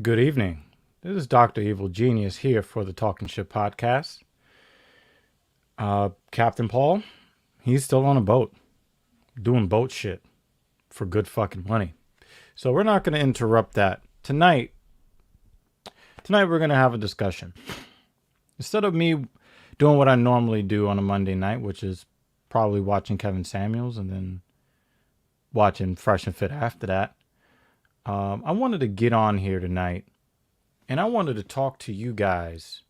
Good evening. This is Dr. Evil Genius here for the Talking Ship podcast. Captain Paul, he's still on a boat doing boat shit for good fucking money. So we're not going to interrupt that. Tonight we're going to have a discussion. Instead of me doing what I normally do on a Monday night, which is probably watching Kevin Samuels and then watching Fresh and Fit after that, I wanted to get on here tonight and I wanted to talk to you guys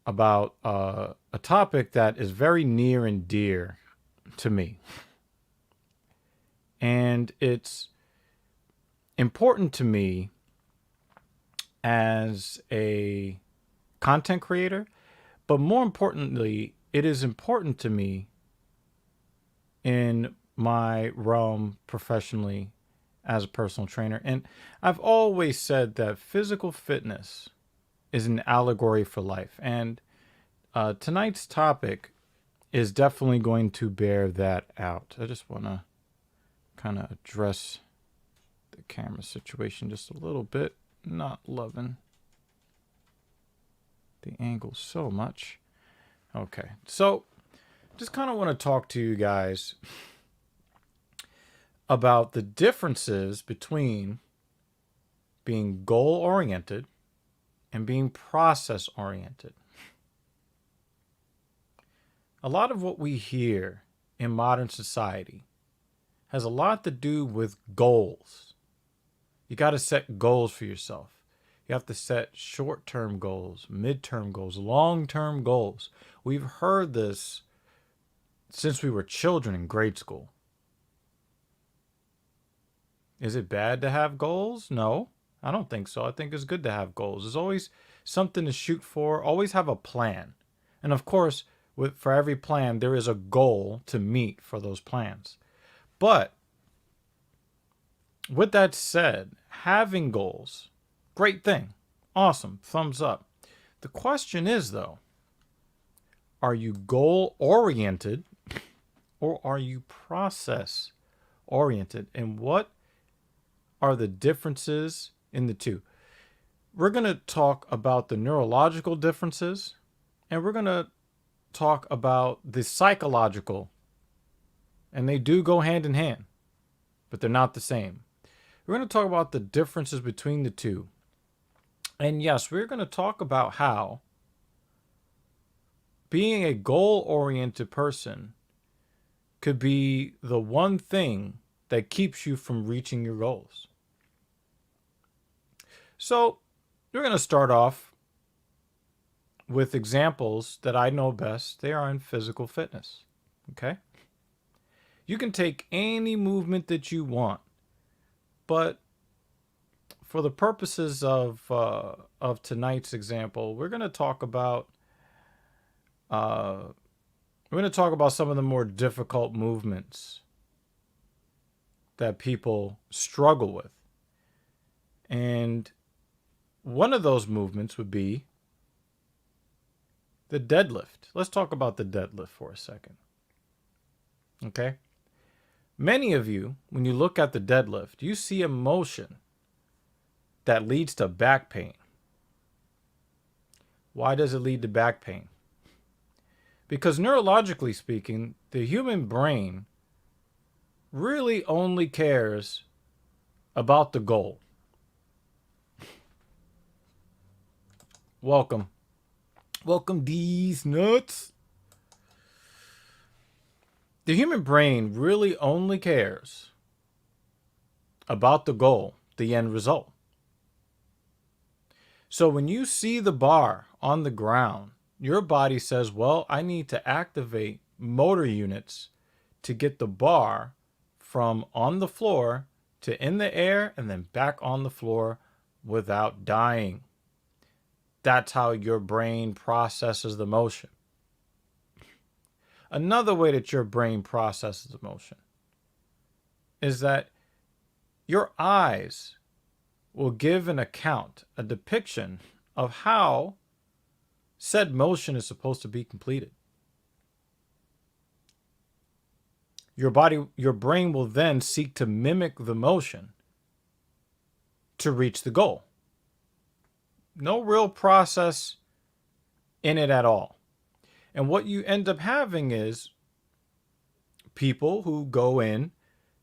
about a topic that is very near and dear to me. And it's important to me as a content creator, but more importantly, it is important to me in my realm professionally as a personal trainer. And I've always said that physical fitness is an allegory for life. And tonight's topic is definitely going to bear that out. I just want to kind of address the camera situation just a little bit. Not loving the angle so much. Okay, so just kind of want to talk to you guys about the differences between being goal-oriented and being process-oriented. A lot of what we hear in modern society has a lot to do with goals. You got to set goals for yourself. You have to set short-term goals, mid-term goals, long-term goals. We've heard this since we were children in grade school. Is it bad to have goals? No, I don't think so. I think it's good to have goals. There's always something to shoot for. Always have a plan. And of course, for every plan, there is a goal to meet for those plans. But with that said, having goals, great thing. Awesome. Thumbs up. The question is, though, are you goal-oriented or are you process-oriented? And what are the differences in the two? We're going to talk about the neurological differences, and we're going to talk about the psychological. And they do go hand in hand, but they're not the same. We're going to talk about the differences between the two. And yes, we're going to talk about how being a goal-oriented person could be the one thing that keeps you from reaching your goals. So we're going to start off with examples that I know best. They are in physical fitness. Okay? You can take any movement that you want, but for the purposes of tonight's example, we're going to talk about some of the more difficult movements that people struggle with. And one of those movements would be the deadlift. Let's talk about the deadlift for a second. Okay? Many of you, when you look at the deadlift, you see a motion that leads to back pain. Why does it lead to back pain? Because neurologically speaking, the human brain really only cares about the goal. Welcome. Welcome, these nuts. The human brain really only cares about the goal, the end result. So when you see the bar on the ground, your body says, well, I need to activate motor units to get the bar from on the floor to in the air and then back on the floor without dying. That's how your brain processes the motion. Another way that your brain processes emotion is that your eyes will give an account, a depiction of how said motion is supposed to be completed. Your brain will then seek to mimic the motion to reach the goal. No real process in it at all. And what you end up having is people who go in,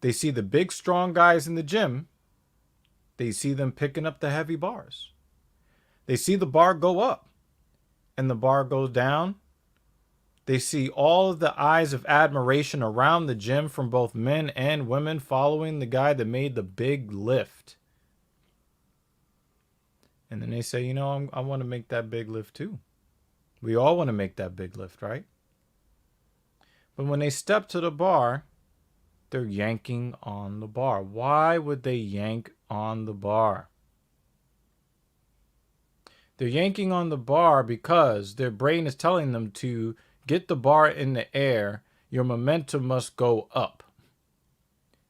they see the big, strong guys in the gym, they see them picking up the heavy bars. They see the bar go up and the bar goes down. They see all of the eyes of admiration around the gym from both men and women following the guy that made the big lift. And then they say, you know, I want to make that big lift too. We all want to make that big lift, right? But when they step to the bar, they're yanking on the bar. Why would they yank on the bar? They're yanking on the bar because their brain is telling them to get the bar in the air. Your momentum must go up.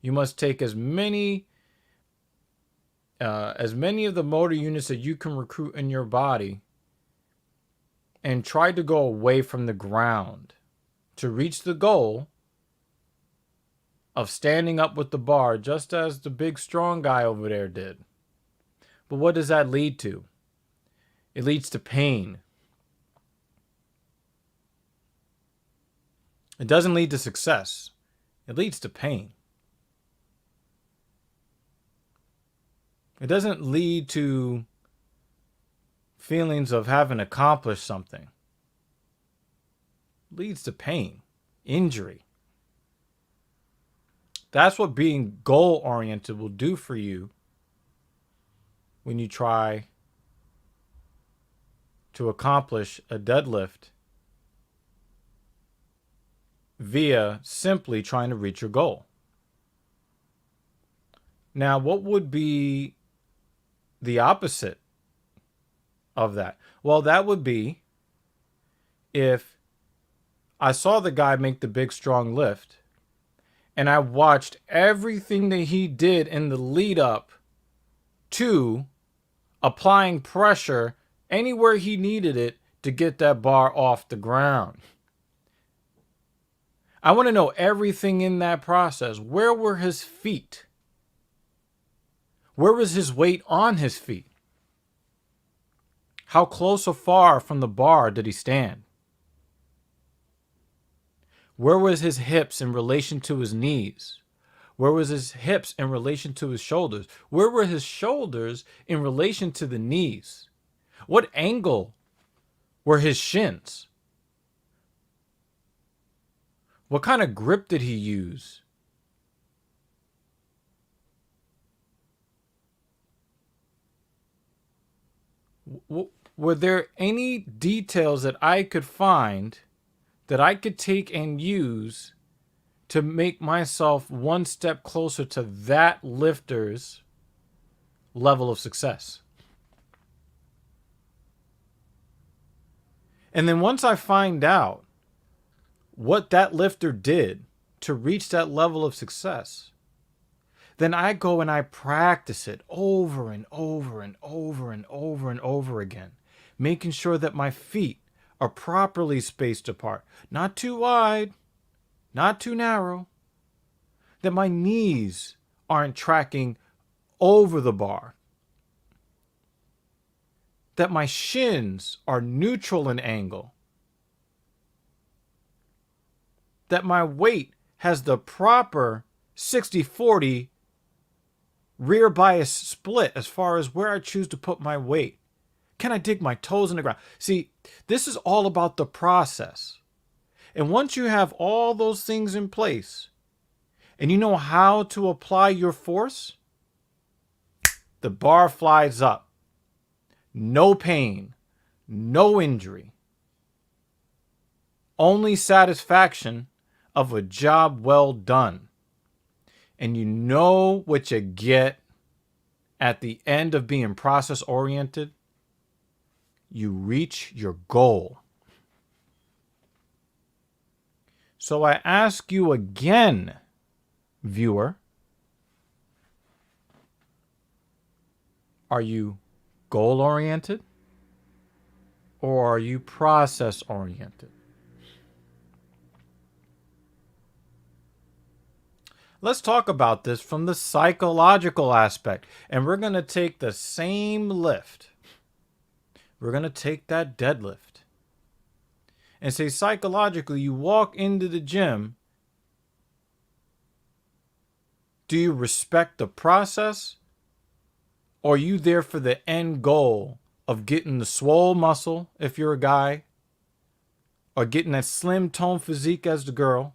You must take as many of the motor units that you can recruit in your body and try to go away from the ground to reach the goal of standing up with the bar, just as the big strong guy over there did. But what does that lead to? It leads to pain. It doesn't lead to success. It leads to pain. It doesn't lead to feelings of having accomplished something. It leads to pain, injury. That's what being goal-oriented will do for you when you try to accomplish a deadlift via simply trying to reach your goal. Now, what would be the opposite of that? Well, that would be if I saw the guy make the big, strong lift and I watched everything that he did in the lead up to applying pressure anywhere he needed it to get that bar off the ground. I want to know everything in that process. Where were his feet? Where was his weight on his feet? How close or far from the bar did he stand? Where was his hips in relation to his knees? Where was his hips in relation to his shoulders? Where were his shoulders in relation to the knees? What angle were his shins? What kind of grip did he use? Were there any details that I could find that I could take and use to make myself one step closer to that lifter's level of success? And then once I find out what that lifter did to reach that level of success, then I go and I practice it over and over and over and over and over again, making sure that my feet are properly spaced apart, not too wide, not too narrow, that my knees aren't tracking over the bar, that my shins are neutral in angle, that my weight has the proper 60-40 rear bias split as far as where I choose to put my weight. Can I dig my toes in the ground? See, this is all about the process. And once you have all those things in place and you know how to apply your force, the bar flies up. No pain, no injury, only satisfaction of a job well done. And you know what you get at the end of being process oriented? You reach your goal. So I ask you again, viewer, are you goal oriented or are you process oriented? Let's talk about this from the psychological aspect. And we're going to take the same lift we're going to take that deadlift. And say psychologically, you walk into the gym. Do you respect the process? Or are you there for the end goal of getting the swole muscle if you're a guy? Or getting that slim tone physique as the girl?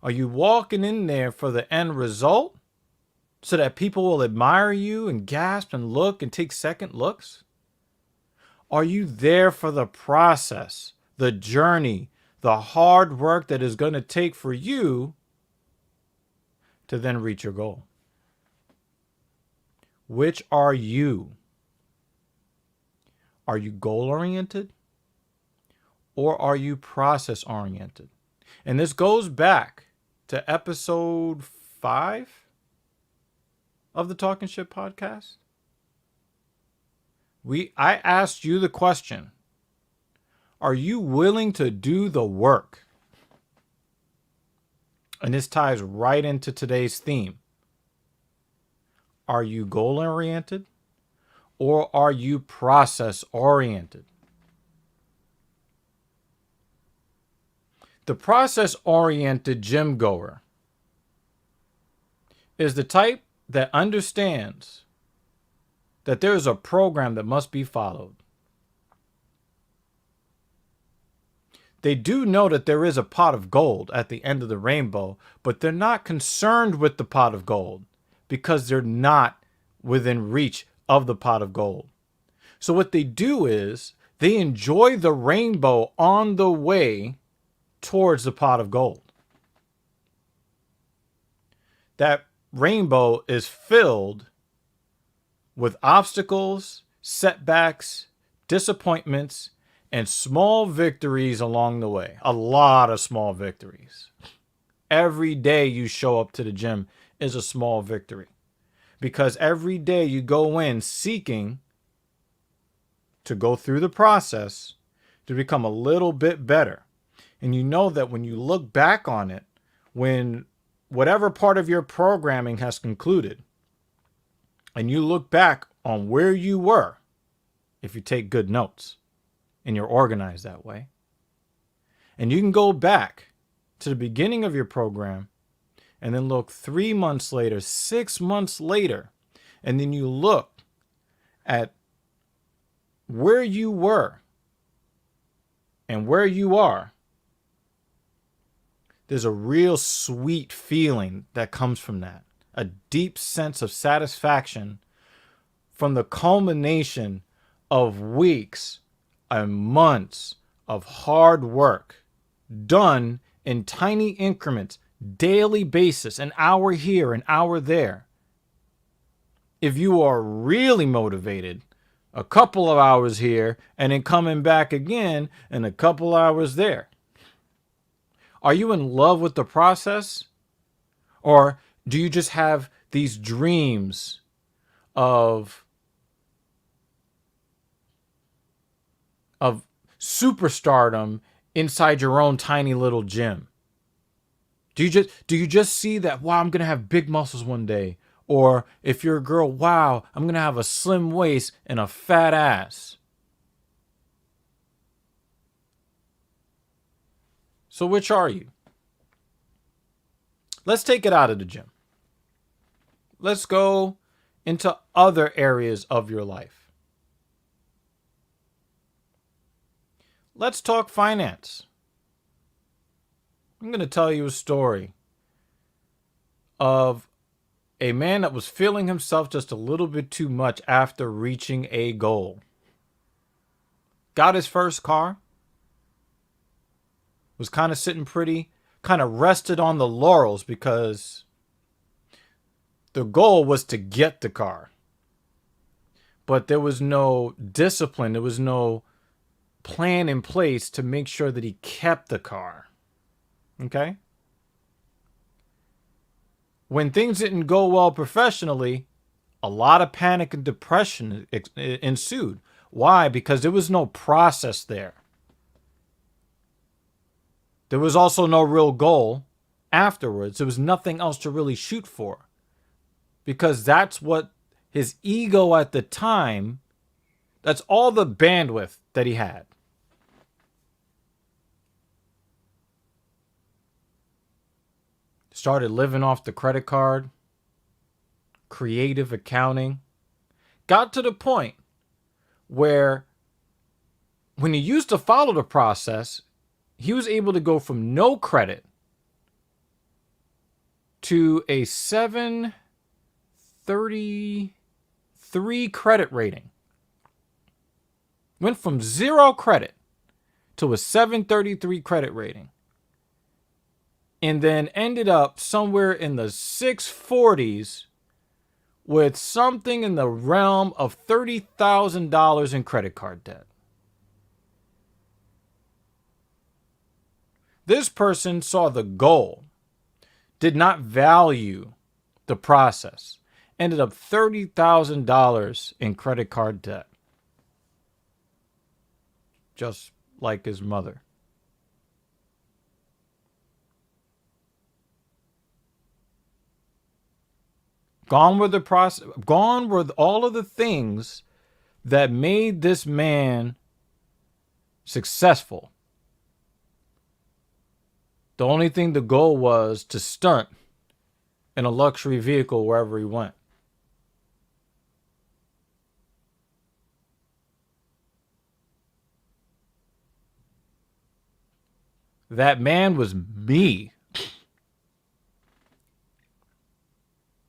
Are you walking in there for the end result so that people will admire you and gasp and look and take second looks? Are you there for the process, the journey, the hard work that is going to take for you to then reach your goal? Which are you? Are you goal-oriented or are you process-oriented? And this goes back to episode 5 of the Talking Shit podcast. I asked you the question, are you willing to do the work? And this ties right into today's theme. Are you goal-oriented or are you process-oriented? The process-oriented gym goer is the type that understands that there is a program that must be followed. They do know that there is a pot of gold at the end of the rainbow, but they're not concerned with the pot of gold because they're not within reach of the pot of gold. So what they do is they enjoy the rainbow on the way towards the pot of gold. That rainbow is filled with obstacles, setbacks, disappointments, and small victories along the way. A lot of small victories. Every day you show up to the gym is a small victory. Because every day you go in seeking to go through the process to become a little bit better. And you know that when you look back on it, when whatever part of your programming has concluded, and you look back on where you were, if you take good notes and you're organized that way, and you can go back to the beginning of your program and then look 3 months later, 6 months later, and then you look at where you were and where you are, there's a real sweet feeling that comes from that. A deep sense of satisfaction from the culmination of weeks and months of hard work done in tiny increments, daily basis, an hour here, an hour there. If you are really motivated, a couple of hours here and then coming back again and a couple hours there. Are you in love with the process? Or do you just have these dreams of superstardom inside your own tiny little gym? Do you just see that, wow, I'm going to have big muscles one day? Or if you're a girl, wow, I'm going to have a slim waist and a fat ass. So which are you? Let's take it out of the gym. Let's go into other areas of your life. Let's talk finance. I'm going to tell you a story of a man that was feeling himself just a little bit too much after reaching a goal. Got his first car. Was kind of sitting pretty, kind of rested on the laurels because the goal was to get the car. But there was no discipline. There was no plan in place to make sure that he kept the car. Okay? When things didn't go well professionally, a lot of panic and depression ensued. Why? Because there was no process there. There was also no real goal afterwards. There was nothing else to really shoot for. Because that's what his ego at the time That's all the bandwidth that he had. Started living off the credit card, creative accounting. Got to the point where when he used to follow the process, he was able to go from no credit to a 733 credit rating. Went from 0 credit to a 733 credit rating. And then ended up somewhere in the 640s with something in the realm of $30,000 in credit card debt. This person saw the goal, did not value the process, ended up $30,000 in credit card debt. Just like his mother. Gone were the process. Gone were all of the things that made this man successful. The only thing the goal was to stunt in a luxury vehicle wherever he went. That man was me.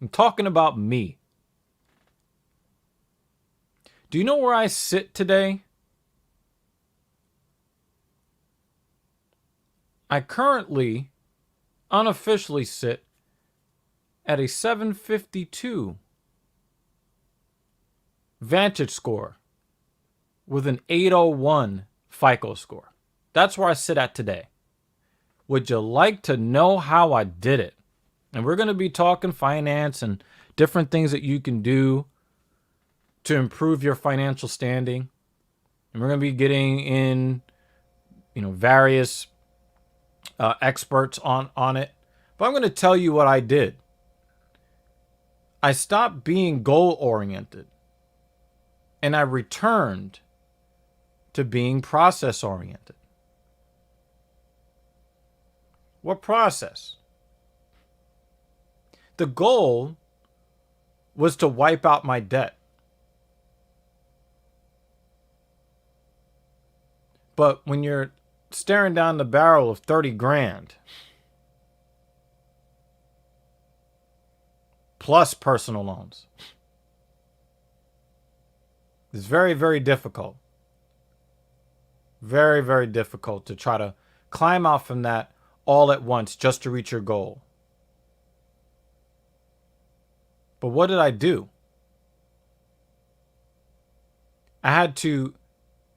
I'm talking about me. Do you know where I sit today? I currently, unofficially sit at a 752 Vantage score with an 801 FICO score. That's where I sit at today. Would you like to know how I did it? And we're going to be talking finance and different things that you can do to improve your financial standing. And we're going to be getting in, various experts on it. But I'm going to tell you what I did. I stopped being goal oriented and I returned to being process oriented. What process? The goal was to wipe out my debt. But when you're staring down the barrel of 30 grand plus personal loans, it's very, very difficult. Very, very difficult to try to climb out from that all at once just to reach your goal. But what did I do? I had to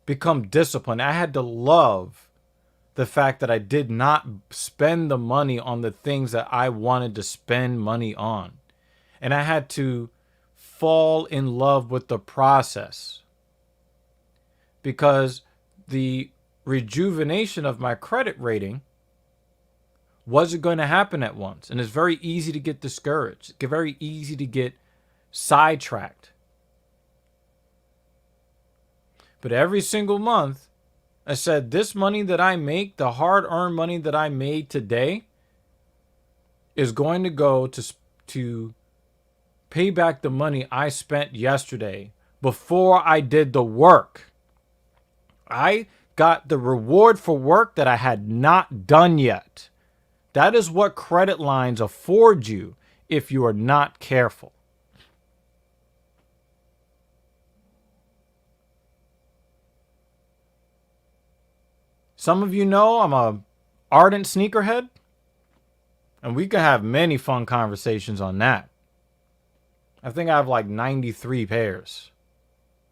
become disciplined. I had to love the fact that I did not spend the money on the things that I wanted to spend money on. And I had to fall in love with the process. Because the rejuvenation of my credit rating wasn't going to happen at once. And it's very easy to get discouraged. It's very easy to get sidetracked. But every single month, I said, this money that I make, the hard-earned money that I made today, is going to go to pay back the money I spent yesterday before I did the work. I got the reward for work that I had not done yet. That is what credit lines afford you if you are not careful. Some of you know I'm a ardent sneakerhead, and we can have many fun conversations on that. I think I have like 93 pairs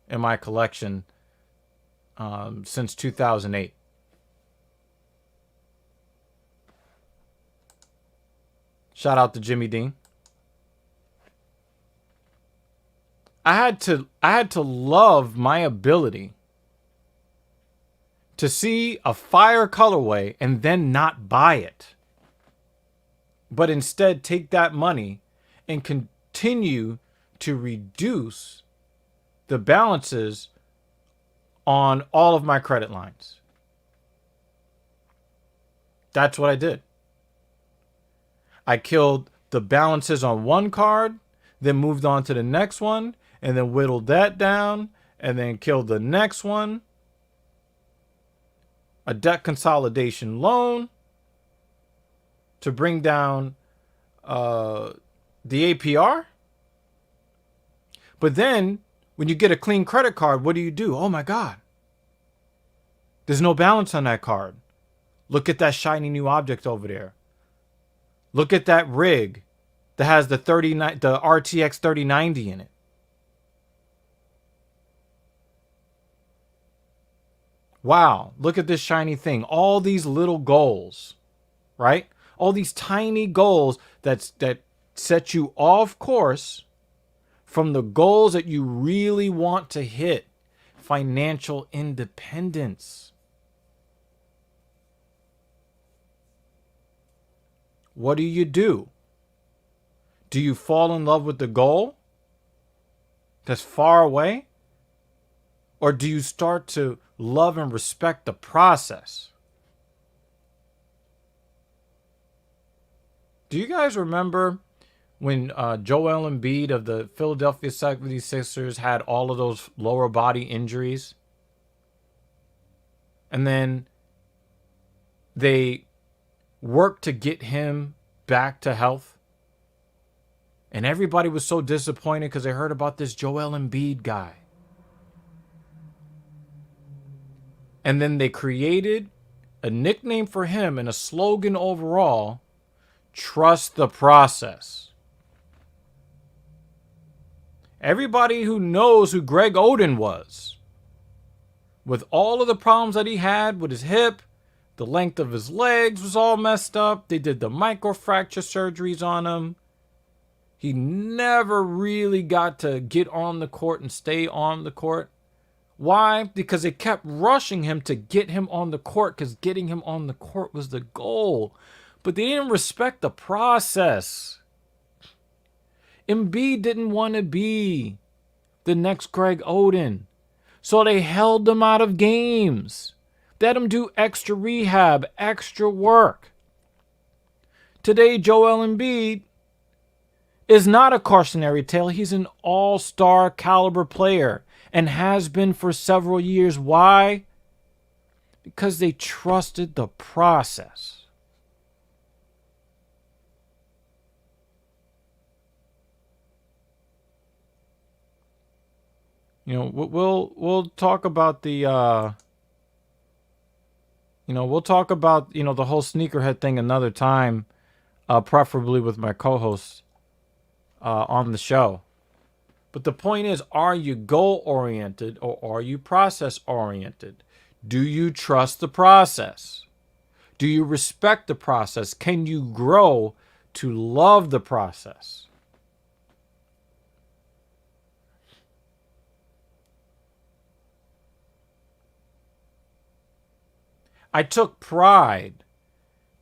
in my collection since 2008. Shout out to Jimmy Dean. I had to love my ability to see a fire colorway and then not buy it, but instead take that money and continue to reduce the balances on all of my credit lines. That's what I did. I killed the balances on one card, then moved on to the next one, and then whittled that down, and then killed the next one. A debt consolidation loan to bring down the APR. But then when you get a clean credit card, what do? Oh my God. There's no balance on that card. Look at that shiny new object over there. Look at that rig that has the RTX 3090 in it. Wow, look at this shiny thing. All these little goals, right? All these tiny goals that set you off course from the goals that you really want to hit. Financial independence. What do? Do you fall in love with the goal that's far away? Or do you start to love and respect the process? Do you guys remember when Joel Embiid of the Philadelphia 76ers had all of those lower body injuries? And then they worked to get him back to health. And everybody was so disappointed because they heard about this Joel Embiid guy. And then they created a nickname for him and a slogan overall: trust the process. Everybody who knows who Greg Oden was, with all of the problems that he had with his hip, the length of his legs was all messed up. They did the microfracture surgeries on him. He never really got to get on the court and stay on the court. Why? Because they kept rushing him to get him on the court, because getting him on the court was the goal. But they didn't respect the process. Embiid didn't want to be the next Greg Oden. So they held him out of games. They had him do extra rehab, extra work. Today, Joel Embiid is not a cautionary tale. He's an all-star caliber player and has been for several years. Why? Because they trusted the process. You know, we'll talk about the we'll talk about the whole sneakerhead thing another time, preferably with my co-hosts on the show. But the point is, are you goal-oriented or are you process-oriented? Do you trust the process? Do you respect the process? Can you grow to love the process? I took pride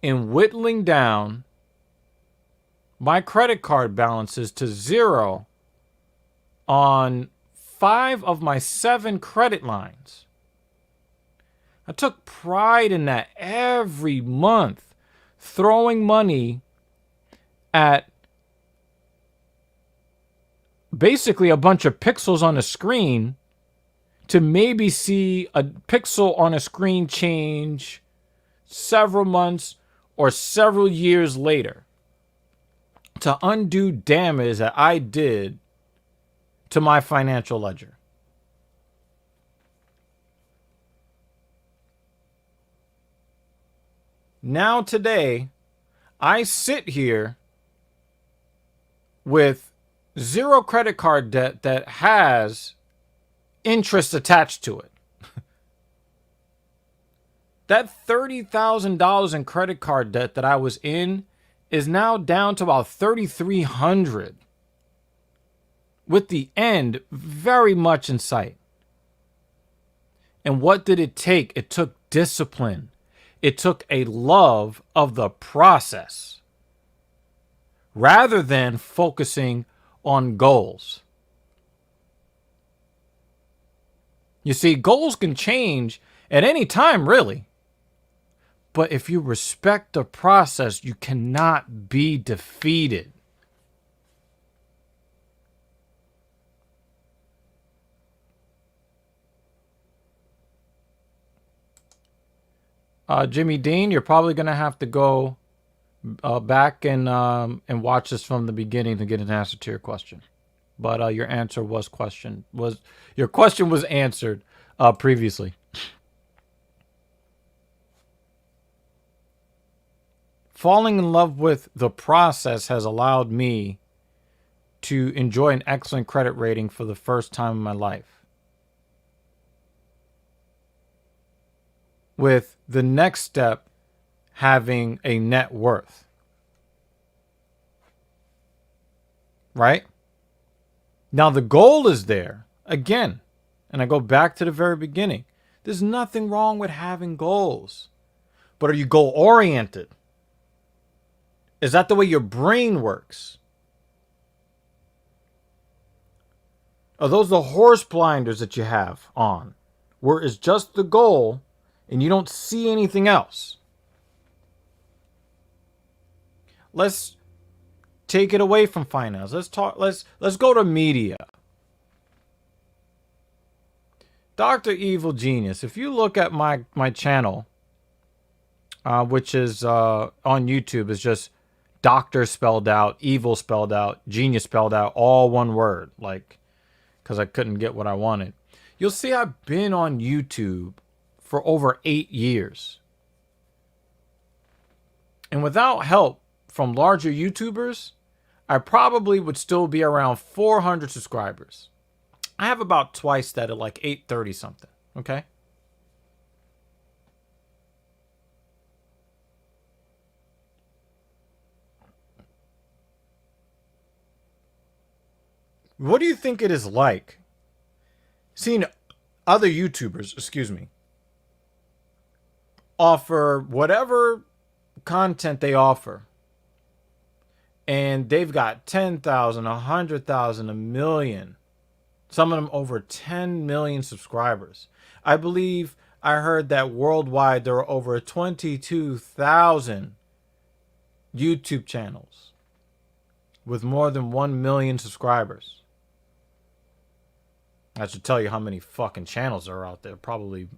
in whittling down my credit card balances to zero on 5 of my 7 credit lines. I took pride in that every month, throwing money at basically a bunch of pixels on a screen to maybe see a pixel on a screen change several months or several years later to undo damage that I did to my financial ledger. Now today, I sit here with 0 credit card debt that has interest attached to it. That $30,000 in credit card debt that I was in is now down to about $3,300, with the end very much in sight. And what did it take? It took discipline. It took a love of the process rather than focusing on goals. You see, goals can change at any time, really. But if you respect the process, you cannot be defeated. Jimmy Dean, you're probably going to have to go back and watch this from the beginning to get an answer to your question. But your answer your question was answered previously. Falling in love with the process has allowed me to enjoy an excellent credit rating for the first time in my life. With the next step having a net worth. Right? Now the goal is there. Again, and I go back to the very beginning. There's nothing wrong with having goals. But are you goal oriented? Is that the way your brain works? Are those the horse blinders that you have on? Where it's just the goal and you don't see anything else? Let's take it away from finance. Let's go to media. Dr. Evil Genius. If you look at my channel, which is on YouTube, is just doctor spelled out, evil spelled out, genius spelled out, all one word, like, because I couldn't get what I wanted. You'll see I've been on YouTube for over 8 years. And without help from larger YouTubers, I probably would still be around 400 subscribers. I have about twice that at like 830 something, okay? What do you think it is like seeing other YouTubers, offer whatever content they offer, and they've got 10,000, 100,000, a million, some of them over 10 million subscribers. I believe I heard that worldwide there are over 22,000 YouTube channels with more than 1 million subscribers. I should tell you how many fucking channels are out there. Probably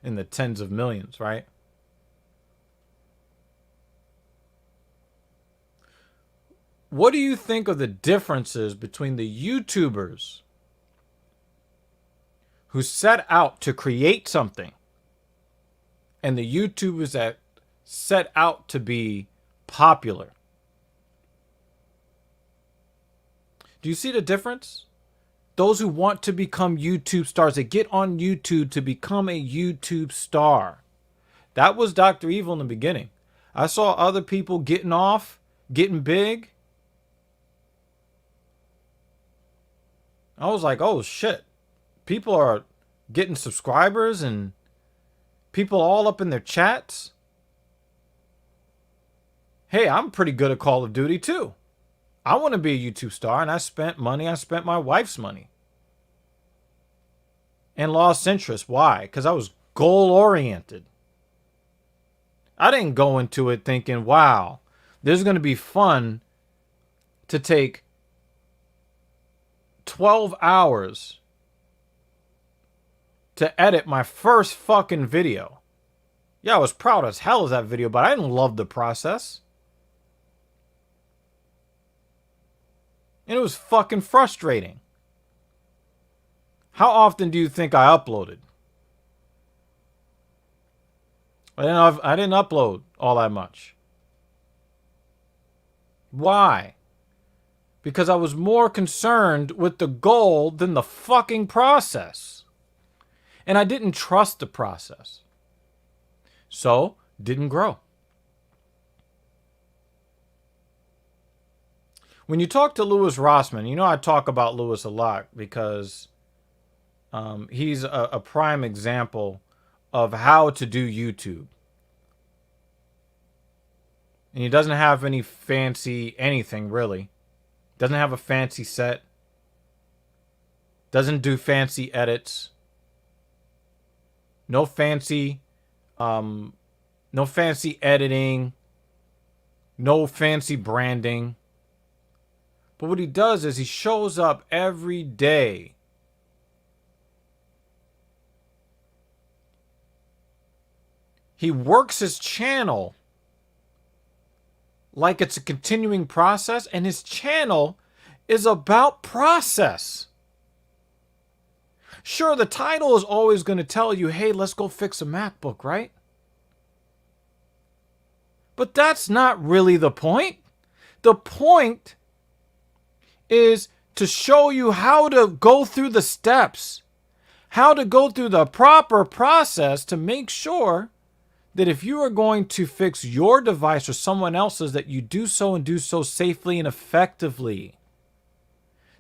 in the tens of millions, right? What do you think of the differences between the YouTubers who set out to create something and the YouTubers that set out to be popular? Do you see the difference? Those who want to become YouTube stars, they get on YouTube to become a YouTube star. That was Dr. Evil in the beginning. I saw other people getting off, getting big. I was like, oh shit. People are getting subscribers and people all up in their chats. Hey, I'm pretty good at Call of Duty too. I want to be a YouTube star, and I spent money. I spent my wife's money. And lost interest. Why? Because I was goal-oriented. I didn't go into it thinking, wow, this is going to be fun to take 12 hours to edit my first fucking video. Yeah, I was proud as hell of that video, but I didn't love the process. And it was fucking frustrating. How often do you think I uploaded? I didn't upload all that much. Why? Because I was more concerned with the goal than the fucking process. And I didn't trust the process. So, didn't grow. When you talk to Louis Rossman, you know I talk about Louis a lot because he's a prime example of how to do YouTube. And he doesn't have any fancy anything, really. Doesn't have a fancy set. Doesn't do fancy edits. No fancy, no fancy editing, no fancy branding. But what he does is he shows up every day. He works his channel like it's a continuing process, and his channel is about process. Sure, the title is always going to tell you, hey, let's go fix a MacBook, right? But that's not really the point. The point is to show you how to go through the steps, how to go through the proper process to make sure that if you are going to fix your device or someone else's, that you do so and do so safely and effectively.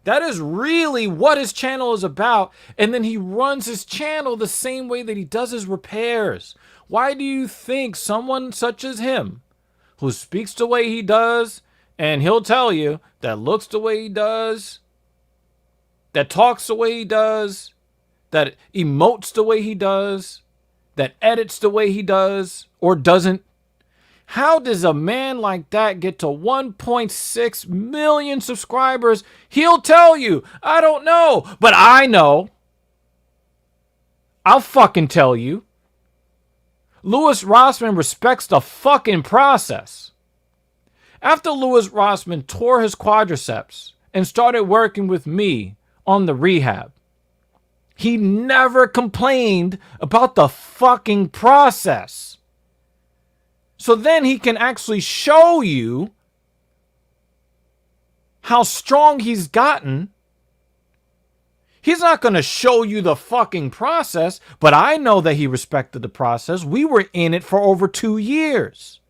That is really what his channel is about. And then he runs his channel the same way that he does his repairs. Why do you think someone such as him, who speaks the way he does, and he'll tell you that looks the way he does, that talks the way he does, that emotes the way he does, that edits the way he does or doesn't? How does a man like that get to 1.6 million subscribers? He'll tell you, I don't know, but I know. I'll fucking tell you. Louis Rossman respects the fucking process. After Louis Rossman tore his quadriceps and started working with me on the rehab, he never complained about the fucking process. So then he can actually show you how strong he's gotten. He's not going to show you the fucking process, but I know that he respected the process. We were in it for over 2 years.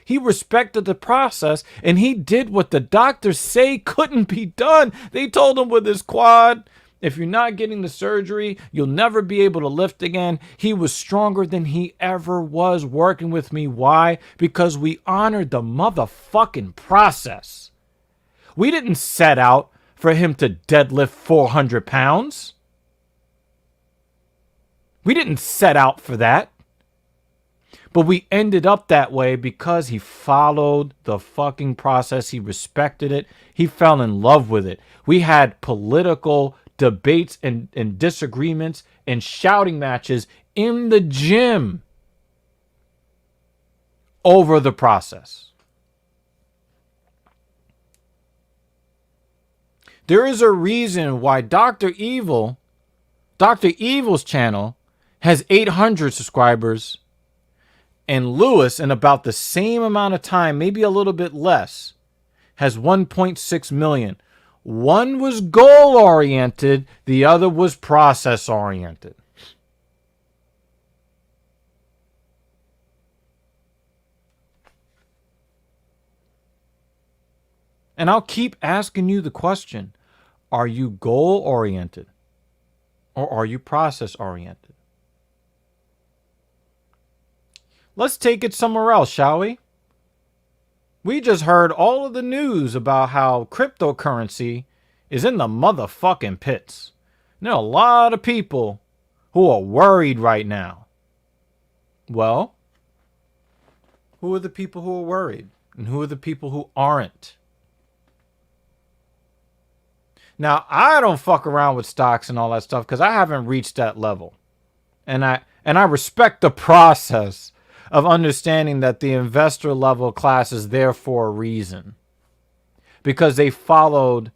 He respected the process, and he did what the doctors say couldn't be done. They told him with his quad, if you're not getting the surgery, you'll never be able to lift again. He was stronger than he ever was working with me. Why? Because we honored the motherfucking process. We didn't set out for him to deadlift 400 pounds. We didn't set out for that. But we ended up that way because he followed the fucking process. He respected it. He fell in love with it. We had political debates and disagreements and shouting matches in the gym over the process. There is a reason why Dr. Evil's channel has 800 subscribers, and Lewis, in about the same amount of time, maybe a little bit less, has 1.6 million. One was goal-oriented, the other was process-oriented. And I'll keep asking you the question, are you goal-oriented or are you process-oriented? Let's take it somewhere else, shall we? We just heard all of the news about how cryptocurrency is in the motherfucking pits. There are a lot of people who are worried right now. Well, who are the people who are worried? And who are the people who aren't? Now, I don't fuck around with stocks and all that stuff because I haven't reached that level. And I respect the process of understanding that the investor level class is there for a reason. Because they followed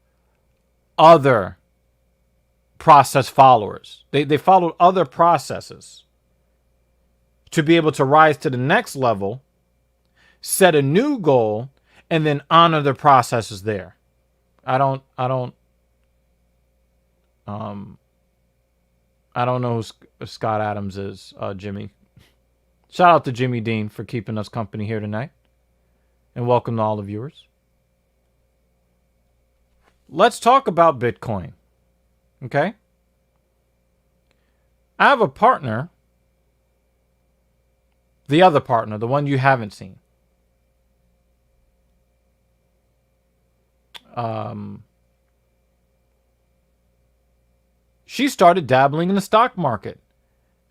other process followers. They followed other processes to be able to rise to the next level, set a new goal, and then honor the processes there. I don't know who Scott Adams is, Jimmy. Shout out to Jimmy Dean for keeping us company here tonight. And welcome to all the viewers. Let's talk about Bitcoin. Okay? I have a partner. The other partner, the one you haven't seen. She started dabbling in the stock market.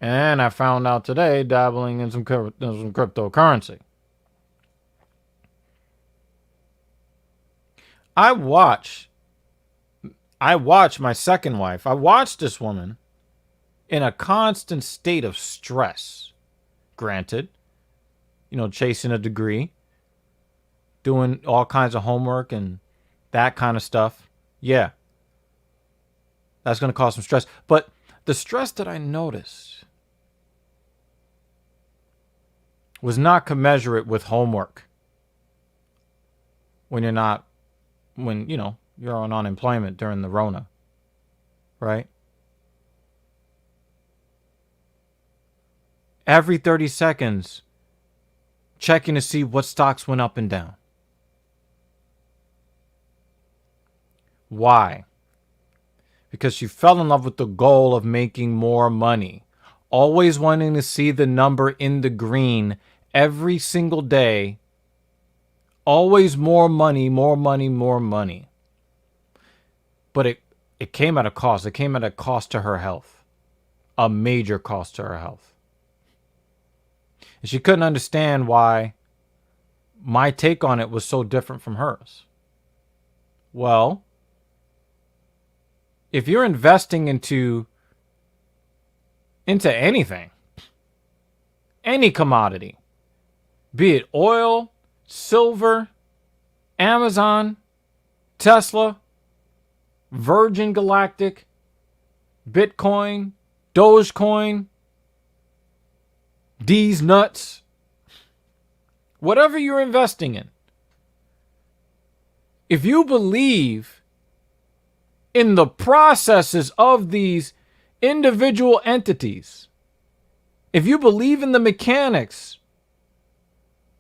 And I found out today dabbling in some cryptocurrency. I watch my second wife. I watched this woman in a constant state of stress. Granted, chasing a degree, doing all kinds of homework and that kind of stuff. Yeah, that's going to cause some stress. But the stress that I noticed was not commensurate with homework. When you're on unemployment during the Rona, right? Every 30 seconds, checking to see what stocks went up and down. Why? Because she fell in love with the goal of making more money. Always wanting to see the number in the green every single day. Always more money, more money, more money. But it came at a cost. It came at a cost to her health. A major cost to her health. And she couldn't understand why my take on it was so different from hers. Well, if you're investing into anything, any commodity, be it oil, silver, Amazon, Tesla, Virgin Galactic, Bitcoin, Dogecoin, D's nuts, whatever you're investing in, if you believe in the processes of these individual entities, if you believe in the mechanics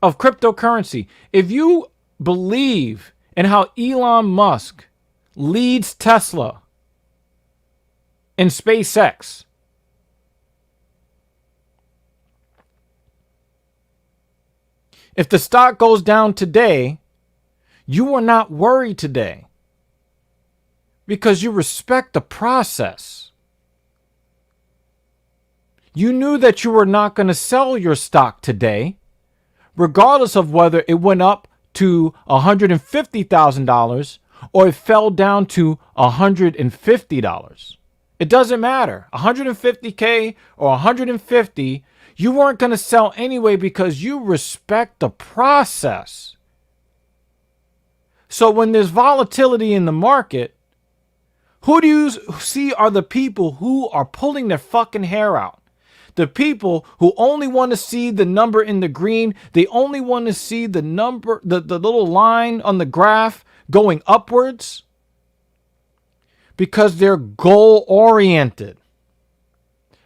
of cryptocurrency, if you believe in how Elon Musk leads Tesla and SpaceX, if the stock goes down today, you are not worried today because you respect the process. You knew that you were not going to sell your stock today, regardless of whether it went up to $150,000 or it fell down to $150. It doesn't matter. $150K or 150, you weren't going to sell anyway because you respect the process. So when there's volatility in the market, who do you see are the people who are pulling their fucking hair out? The people who only want to see the number in the green. They only want to see the number, the little line on the graph going upwards because they're goal oriented.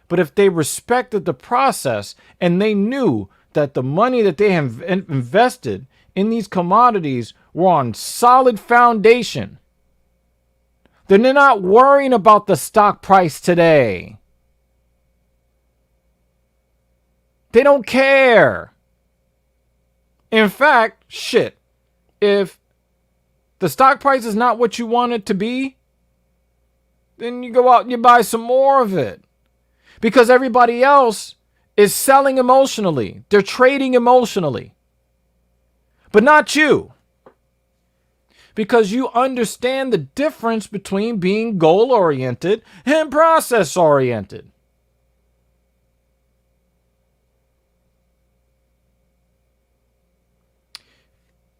But if they respected the process and they knew that the money that they have invested in these commodities were on solid foundation, then they're not worrying about the stock price today. They don't care. In fact, shit, if the stock price is not what you want it to be, then you go out and you buy some more of it. Because everybody else is selling emotionally. They're trading emotionally. But not you. Because you understand the difference between being goal-oriented and process-oriented.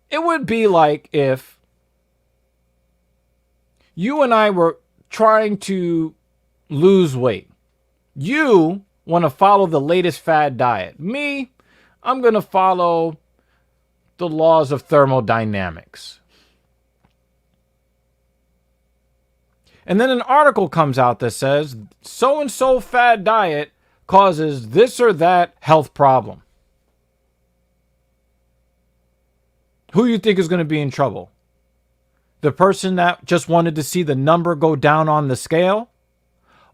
It would be like if you and I were trying to lose weight. You want to follow the latest fad diet. Me, I'm going to follow the laws of thermodynamics. And then an article comes out that says so-and-so fad diet causes this or that health problem. Who do you think is going to be in trouble? The person that just wanted to see the number go down on the scale?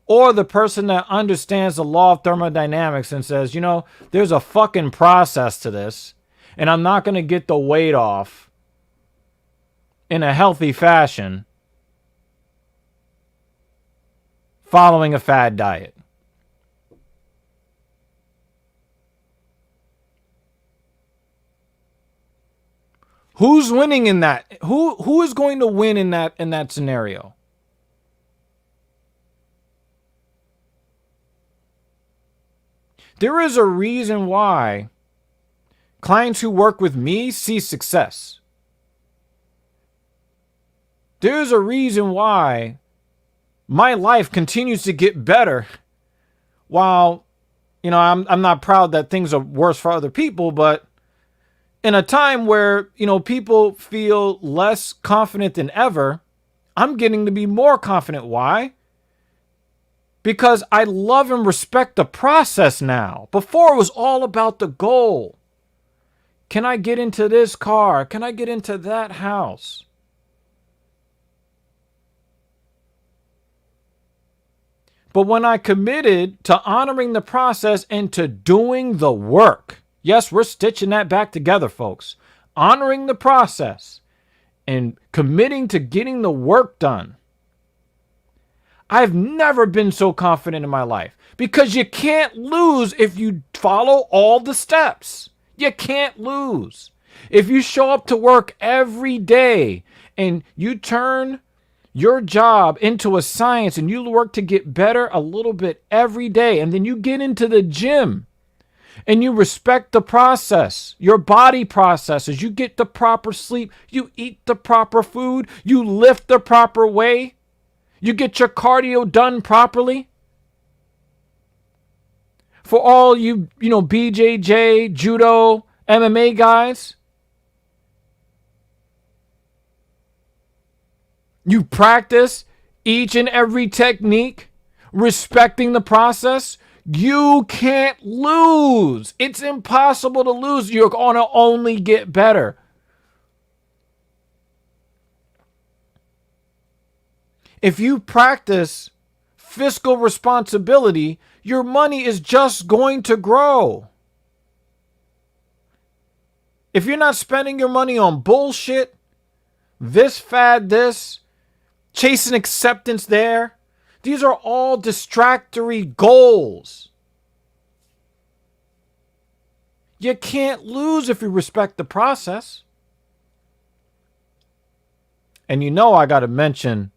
Or the person that understands the law of thermodynamics and says, there's a fucking process to this, and I'm not going to get the weight off in a healthy fashion following a fad diet. Who's winning in that? Who is going to win in that scenario? There is a reason why clients who work with me see success. There's a reason why my life continues to get better while, I'm not proud that things are worse for other people, but in a time where, people feel less confident than ever, I'm getting to be more confident. Why? Because I love and respect the process now. Before it was all about the goal. Can I get into this car? Can I get into that house? But when I committed to honoring the process and to doing the work, yes, we're stitching that back together, folks. Honoring the process and committing to getting the work done. I've never been so confident in my life because you can't lose if you follow all the steps. You can't lose. If you show up to work every day and you turn your job into a science and you work to get better a little bit every day, and then you get into the gym and you respect the process, your body processes, you get the proper sleep, you eat the proper food, you lift the proper way, you get your cardio done properly. For all you, BJJ, judo, MMA guys, you practice each and every technique, respecting the process. You can't lose. It's impossible to lose. You're going to only get better. If you practice fiscal responsibility, your money is just going to grow. If you're not spending your money on bullshit, this fad this, chasing acceptance there, these are all distractory goals. You can't lose if you respect the process. And I got to mention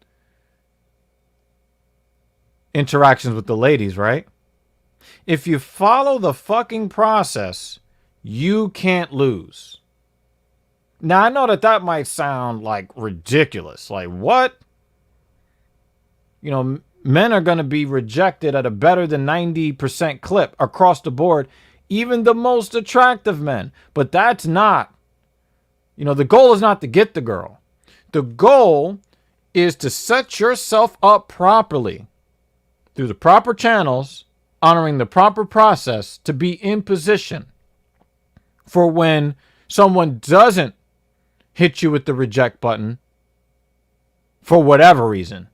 interactions with the ladies, right? If you follow the fucking process, you can't lose. Now, I know that might sound like ridiculous. Like, what? Men are going to be rejected at a better than 90% clip across the board, even the most attractive men. But that's not, the goal is not to get the girl. The goal is to set yourself up properly through the proper channels, honoring the proper process to be in position for when someone doesn't hit you with the reject button for whatever reason,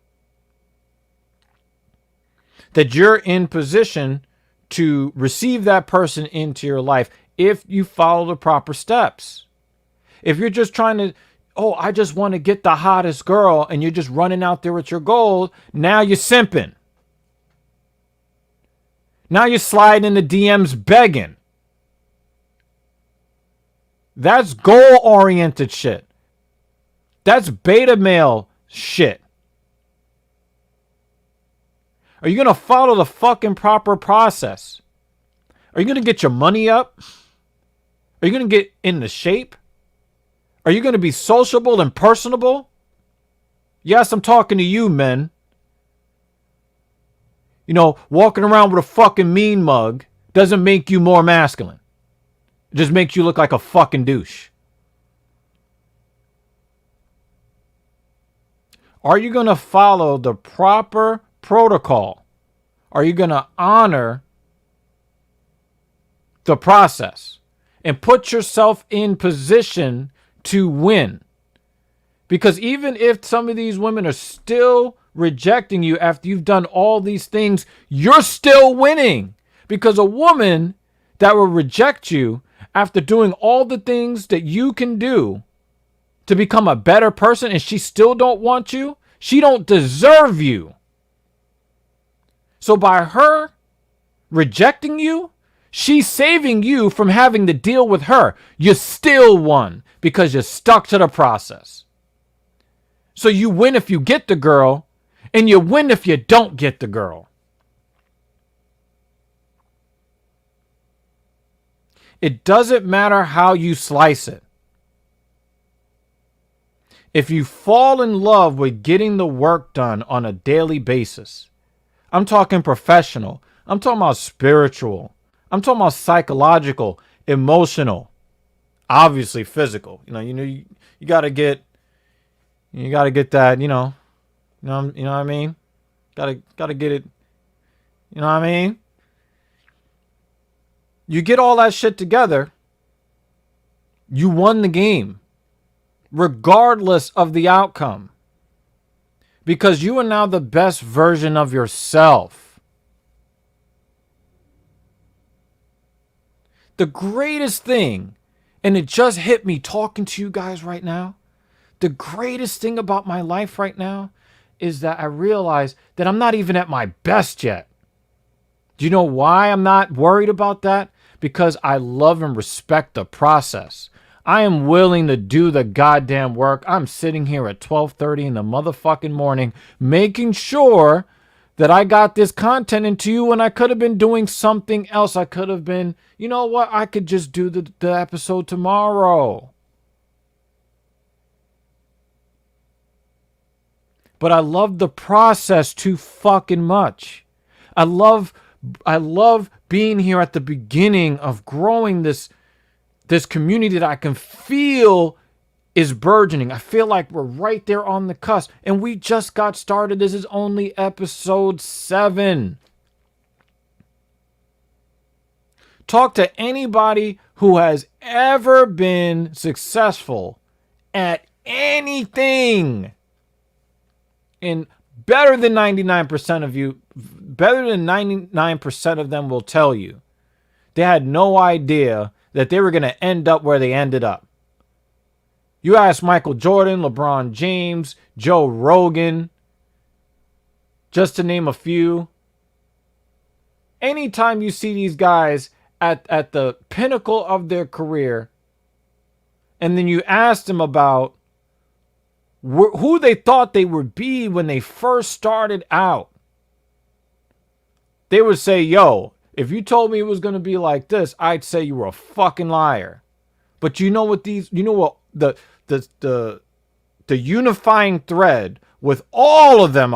that you're in position to receive that person into your life if you follow the proper steps. If you're just trying to, I just want to get the hottest girl, and you're just running out there with your goals, now you're simping. Now you're sliding in the DMs begging. That's goal-oriented shit. That's beta male shit. Are you going to follow the fucking proper process? Are you going to get your money up? Are you going to get into shape? Are you going to be sociable and personable? Yes, I'm talking to you, men. Walking around with a fucking mean mug doesn't make you more masculine. It just makes you look like a fucking douche. Are you going to follow the proper protocol? Are you going to honor the process and put yourself in position to win? Because even if some of these women are still rejecting you after you've done all these things, you're still winning. Because a woman that will reject you after doing all the things that you can do to become a better person, and she still don't want you, she don't deserve you. So by her rejecting you, She's saving you from having to deal with her. You still won because you stuck to the process. So you win if you get the girl, and you win if you don't get the girl. It doesn't matter how you slice it. If you fall in love with getting the work done on a daily basis, I'm talking professional, I'm talking about spiritual, I'm talking about psychological, emotional, obviously physical. You gotta get that. You know what I mean. Gotta get it. You know what I mean. You get all that shit together, you won the game, regardless of the outcome, because you are now the best version of yourself. The greatest thing, and it just hit me talking to you guys right now, the greatest thing about my life right now is that I realize that I'm not even at my best yet. Do you know why I'm not worried about that? Because I love and respect the process. I am willing to do the goddamn work. I'm sitting here at 12:30 in the motherfucking morning making sure that I got this content into you when I could have been doing something else. I could have been, you know what? I could just do the episode tomorrow. But I love the process too fucking much. I love being here at the beginning of growing this community that I can feel is burgeoning. I feel like we're right there on the cusp. And we just got started. This is only episode 7. Talk to anybody who has ever been successful at anything. And better than 99% of them will tell you they had no idea that they were going to end up where they ended up. You ask Michael Jordan, LeBron James, Joe Rogan, just to name a few. Anytime you see these guys at the pinnacle of their career, and then you ask them about who they thought they would be when they first started out, they would say, yo, if you told me it was going to be like this, I'd say you were a fucking liar. But you know what the unifying thread with all of them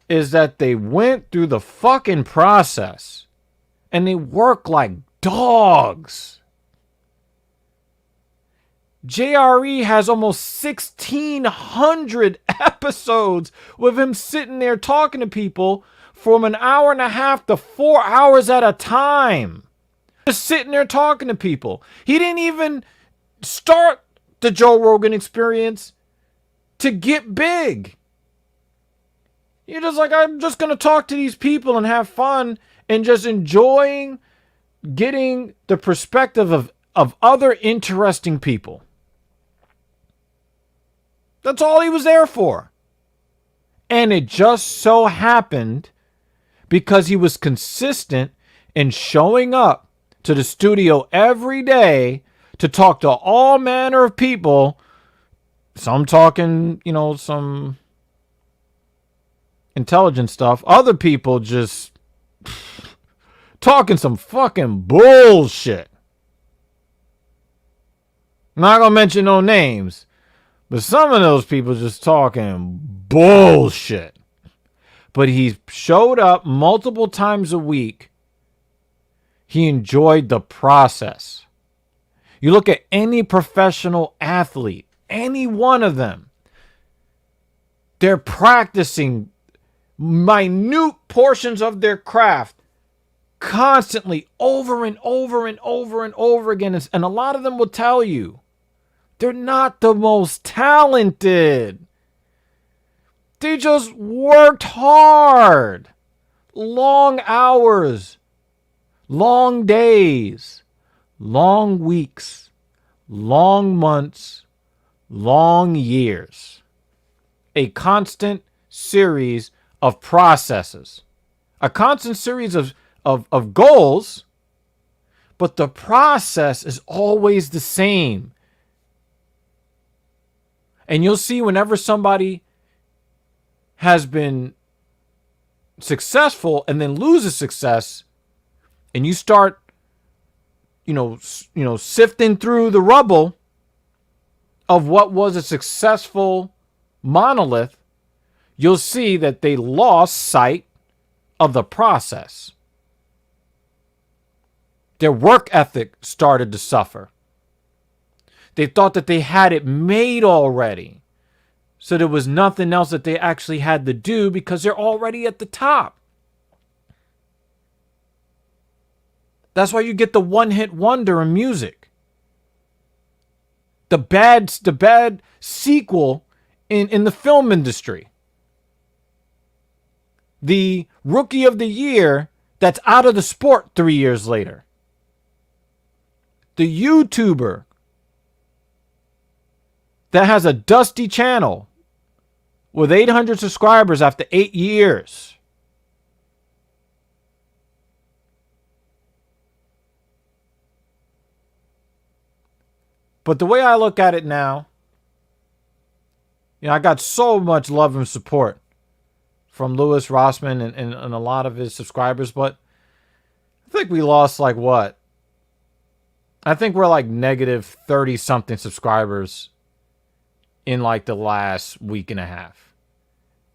is that they went through the fucking process and they work like dogs. JRE has almost 1,600 episodes with him sitting there talking to people from an hour and a half to 4 hours at a time. Just sitting there talking to people. He didn't even start the Joe Rogan Experience to get big. You're just like, I'm just going to talk to these people and have fun and just enjoying getting the perspective of other interesting people. That's all he was there for. And it just so happened, because he was consistent in showing up to the studio every day to talk to all manner of people. Some talking, some intelligent stuff. Other people just talking some fucking bullshit. I'm not going to mention no names, but some of those people just talking bullshit. But he showed up multiple times a week. He enjoyed the process. You look at any professional athlete, any one of them, they're practicing minute portions of their craft constantly over and over and over and over again. And a lot of them will tell you they're not the most talented. They just worked hard. Long hours, long days, long weeks, long months, long years. A constant series of processes. A constant series of goals, but the process is always the same. And you'll see whenever somebody has been successful and then loses success, and you start, sifting through the rubble of what was a successful monolith, you'll see that they lost sight of the process. Their work ethic started to suffer. They thought that they had it made already. So there was nothing else that they actually had to do because they're already at the top. That's why you get the one-hit wonder in music. The bad sequel in the film industry. The rookie of the year that's out of the sport 3 years later. The YouTuber that has a dusty channel with 800 subscribers after 8 years. But the way I look at it now, I got so much love and support from Louis Rossman and a lot of his subscribers, but I think we lost like what? I think we're like negative 30 something subscribers in like the last week and a half.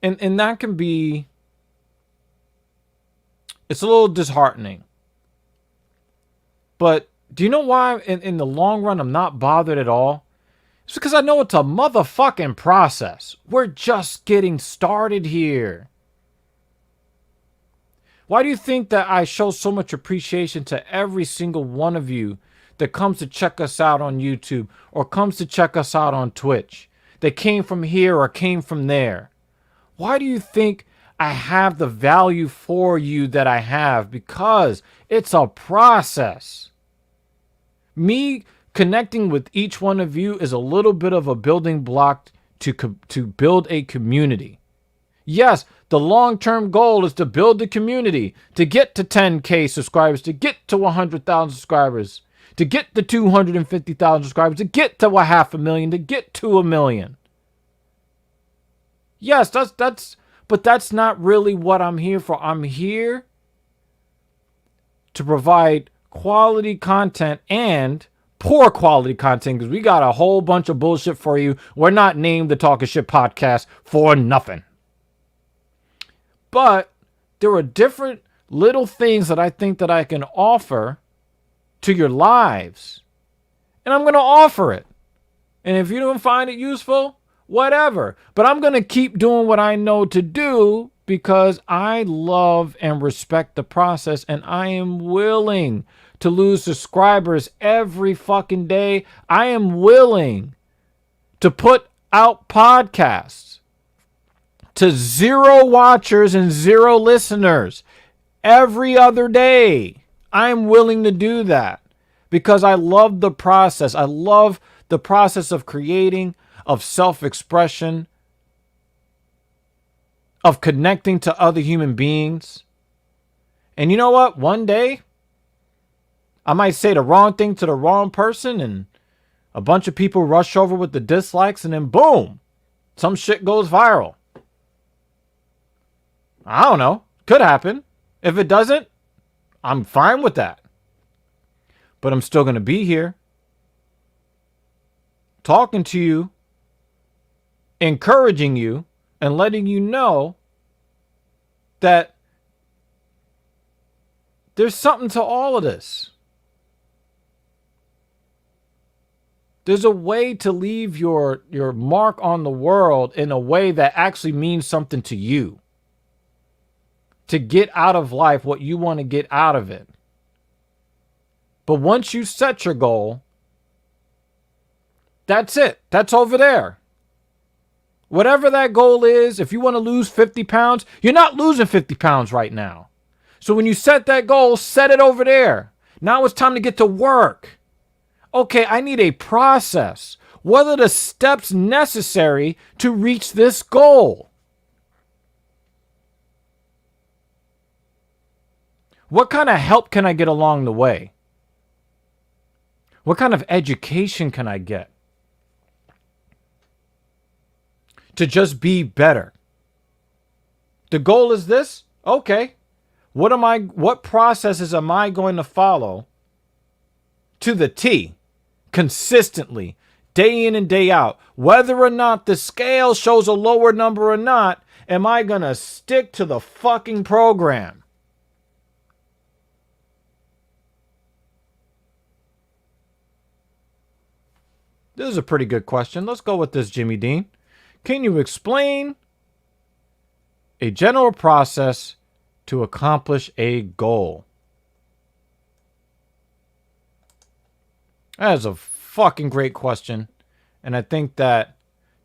And that can be, it's a little disheartening. But do you know why in the long run I'm not bothered at all? It's because I know it's a motherfucking process. We're just getting started here. Why do you think that I show so much appreciation to every single one of you that comes to check us out on YouTube or comes to check us out on Twitch? That came from here or came from there. Why do you think I have the value for you that I have? Because it's a process. Me connecting with each one of you is a little bit of a building block to build a community. Yes, the long-term goal is to build the community, to get to 10K subscribers, to get to 100,000 subscribers, to get to 250,000 subscribers, to get to 500,000, to get to 1 million. Yes, but that's not really what I'm here for. I'm here to provide quality content and poor quality content because we got a whole bunch of bullshit for you. We're not named the Talking Shit Podcast for nothing. But there are different little things that I think that I can offer to your lives. And I'm going to offer it. And if you don't find it useful, whatever. But I'm going to keep doing what I know to do because I love and respect the process. And I am willing to lose subscribers every fucking day. I am willing to put out podcasts to 0 watchers and 0 listeners every other day. I'm willing to do that because I love the process. I love the process of creating, of self-expression, of connecting to other human beings. And you know what? One day, I might say the wrong thing to the wrong person and a bunch of people rush over with the dislikes and then boom, some shit goes viral. I don't know. Could happen. If it doesn't, I'm fine with that. But I'm still going to be here talking to you, encouraging you, and letting you know that there's something to all of this. There's a way to leave your mark on the world in a way that actually means something to you. To get out of life what you want to get out of it. But once you set your goal, that's it. That's over there. Whatever that goal is, if you want to lose 50 pounds, you're not losing 50 pounds right now. So when you set that goal, set it over there. Now it's time to get to work. Okay, I need a process. What are the steps necessary to reach this goal? What kind of help can I get along the way? What kind of education can I get to just be better? The goal is this. Okay. What processes am I going to follow to the T consistently, day in and day out? Whether or not the scale shows a lower number or not, am I going to stick to the fucking program? This is a pretty good question. Let's go with this, Jimmy Dean. Can you explain a general process to accomplish a goal? That is a fucking great question. And I think that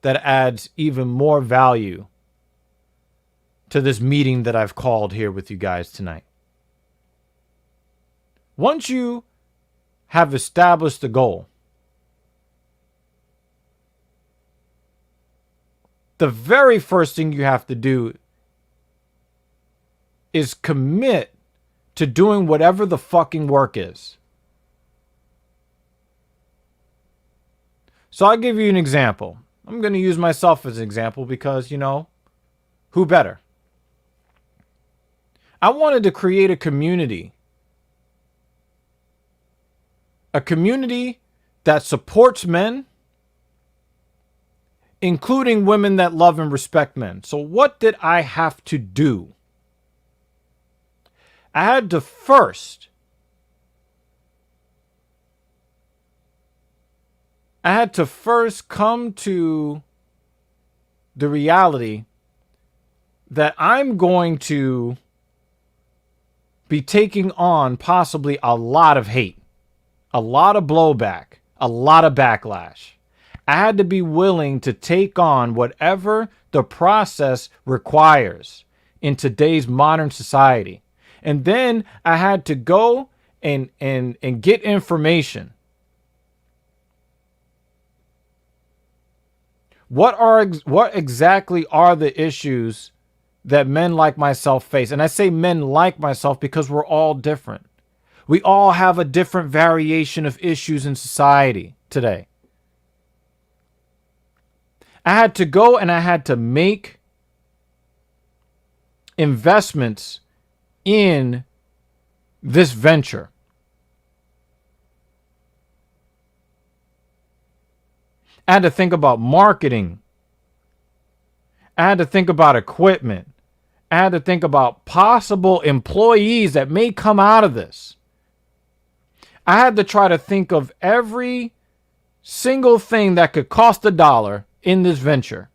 adds even more value to this meeting that I've called here with you guys tonight. Once you have established the goal, the very first thing you have to do is commit to doing whatever the fucking work is. So I'll give you an example. I'm going to use myself as an example because, who better? I wanted to create a community that supports men, including women that love and respect men. So what did I have to do? I had to first come to the reality that I'm going to be taking on possibly a lot of hate, a lot of blowback, a lot of backlash. I had to be willing to take on whatever the process requires in today's modern society. And then I had to go and get information. What exactly are the issues that men like myself face? And I say men like myself because we're all different. We all have a different variation of issues in society today. I had to go and I had to make investments in this venture. I had to think about marketing. I had to think about equipment. I had to think about possible employees that may come out of this. I had to try to think of every single thing that could cost $1 in this venture.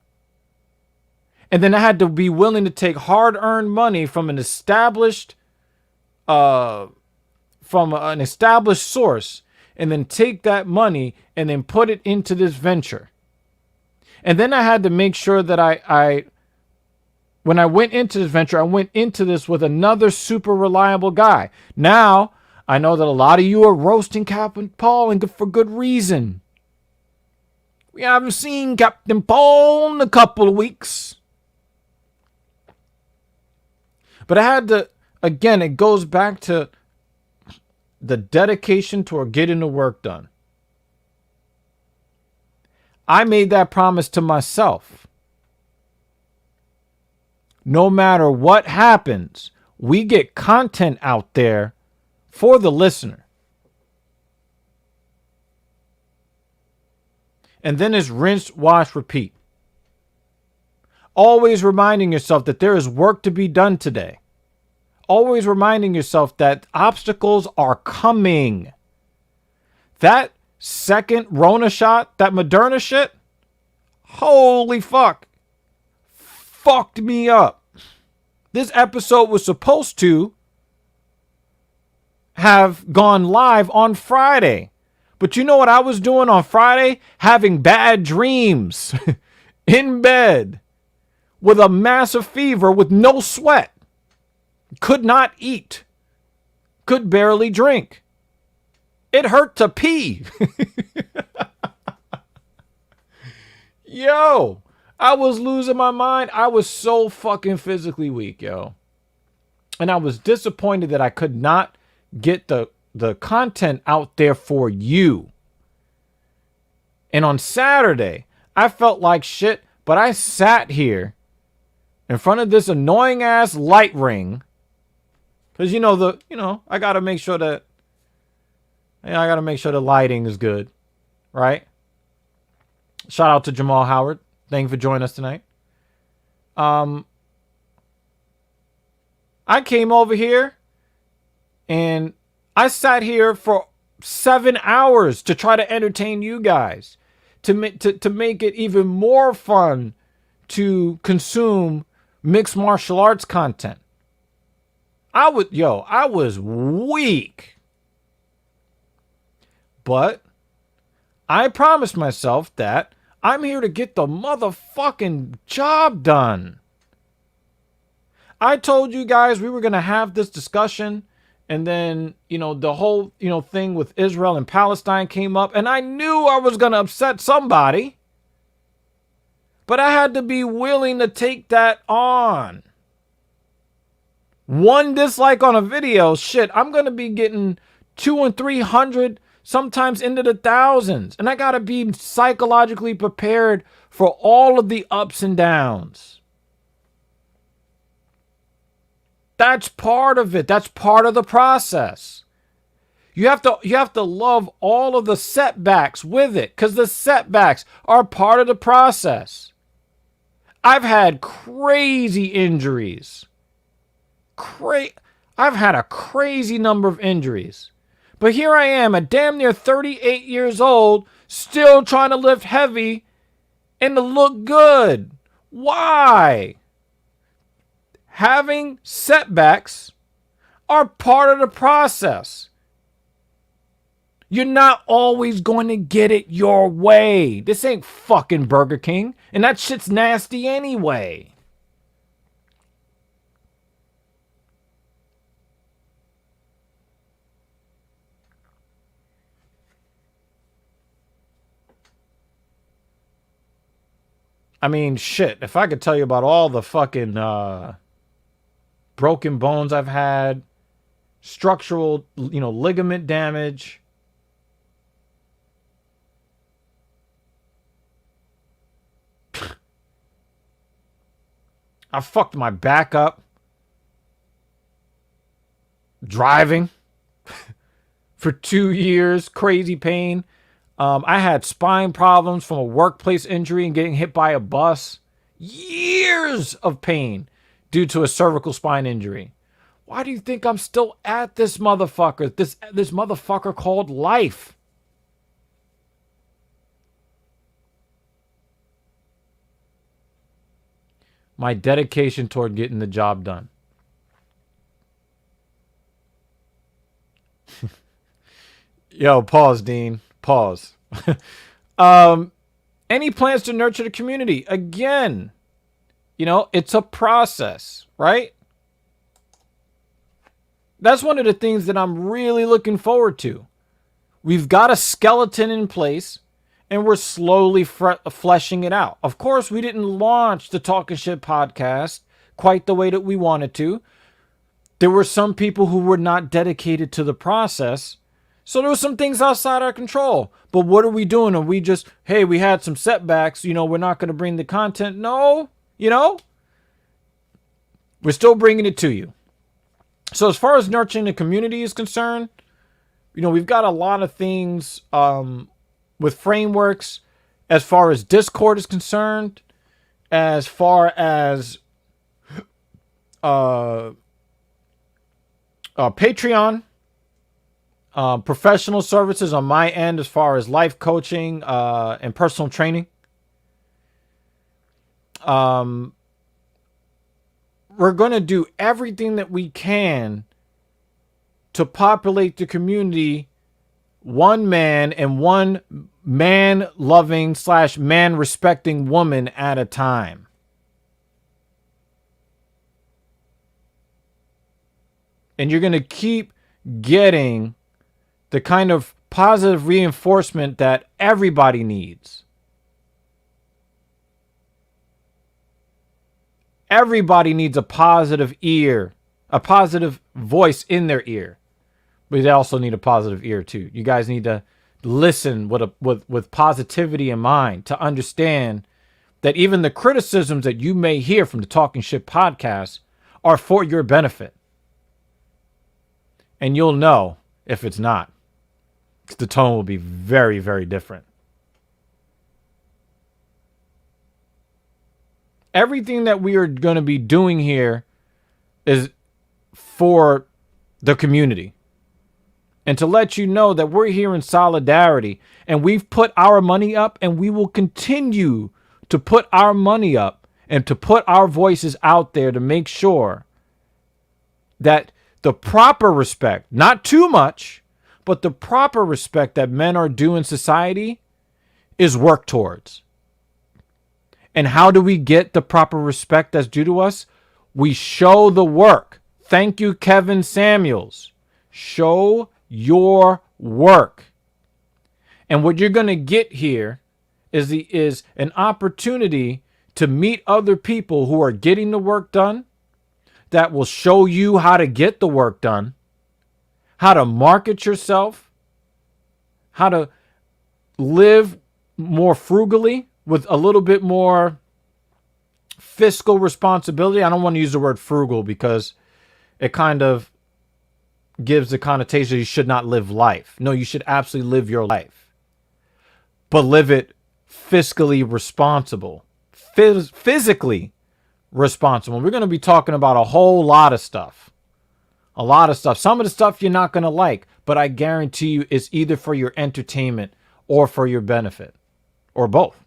And then I had to be willing to take hard-earned money from an established source, and then take that money and then put it into this venture. And then I had to make sure that when I went into this venture, I went into this with another super reliable guy. Now, I know that a lot of you are roasting Captain Paul, and for good reason. We haven't seen Captain Paul in a couple of weeks. But I had to, again, it goes back to the dedication toward getting the work done. I made that promise to myself. No matter what happens, we get content out there for the listener. And then it's rinse, wash, repeat. Always reminding yourself that there is work to be done today. Always reminding yourself that obstacles are coming. That second Rona shot, that Moderna shit, holy fuck, fucked me up. This episode was supposed to have gone live on Friday. But you know what I was doing on Friday? Having bad dreams in bed with a massive fever with no sweat. Could not eat. Could barely drink. It hurt to pee. Yo, I was losing my mind. I was so fucking physically weak, yo. And I was disappointed that I could not get the content out there for you. And on Saturday, I felt like shit, but I sat here in front of this annoying ass light ring. Cause I gotta make sure that the lighting is good. Right? Shout out to Jamal Howard. Thank you for joining us tonight. I came over here and I sat here for 7 hours to try to entertain you guys, to make it even more fun to consume mixed martial arts content. I was weak. But I promised myself that I'm here to get the motherfucking job done. I told you guys we were going to have this discussion, and then, the whole, thing with Israel and Palestine came up, and I knew I was going to upset somebody. But I had to be willing to take that on. One dislike on a video, shit, I'm going to be getting 200 and 300, sometimes into the thousands. And I got to be psychologically prepared for all of the ups and downs. That's part of it. That's part of the process. You have to love all of the setbacks with it, because the setbacks are part of the process. I've had crazy injuries. I've had a crazy number of injuries. But here I am at damn near 38 years old, still trying to lift heavy and to look good. Why? Having setbacks are part of the process. You're not always going to get it your way. This ain't fucking Burger King, and that shit's nasty anyway. I mean, shit, if I could tell you about all the fucking broken bones I've had, structural, ligament damage. I fucked my back up driving for 2 years, crazy pain. I had spine problems from a workplace injury and getting hit by a bus. Years of pain due to a cervical spine injury. Why do you think I'm still at this motherfucker? This motherfucker called life. My dedication toward getting the job done. Yo, pause, Dean. Pause. Any plans to nurture the community? Again, it's a process, right? That's one of the things that I'm really looking forward to. We've got a skeleton in place, and we're slowly fleshing it out. Of course, we didn't launch the Talking Shit podcast quite the way that we wanted to. There were some people who were not dedicated to the process. So there were some things outside our control. But what are we doing? Are we just, hey, we had some setbacks, we're not going to bring the content? No, we're still bringing it to you. So as far as nurturing the community is concerned, we've got a lot of things with frameworks as far as Discord is concerned, as far as Patreon. Professional services on my end as far as life coaching and personal training. We're going to do everything that we can to populate the community, one man and one man-loving / man-respecting woman at a time. And you're going to keep getting the kind of positive reinforcement that everybody needs. Everybody needs a positive ear a positive voice in their ear. But they also need a positive ear too. You guys need to listen with positivity in mind to understand that even the criticisms that you may hear from the Talking Shit podcast are for your benefit. And you'll know if it's not. The tone will be very, very different. Everything that we are going to be doing here is for the community. And to let you know that we're here in solidarity and we've put our money up and we will continue to put our money up and to put our voices out there to make sure that the proper respect, not too much, but the proper respect that men are due in society is worked towards. And how do we get the proper respect that's due to us? We show the work. Thank you, Kevin Samuels. Show your work. And what you're going to get here is an opportunity to meet other people who are getting the work done, that will show you how to get the work done, how to market yourself, how to live more frugally with a little bit more fiscal responsibility. I don't want to use the word frugal because it kind of gives the connotation you should not live life. No, you should absolutely live your life, but live it fiscally responsible, physically responsible. We're going to be talking about a whole lot of stuff. A lot of stuff. Some of the stuff you're not going to like, but I guarantee you it's either for your entertainment or for your benefit, or both.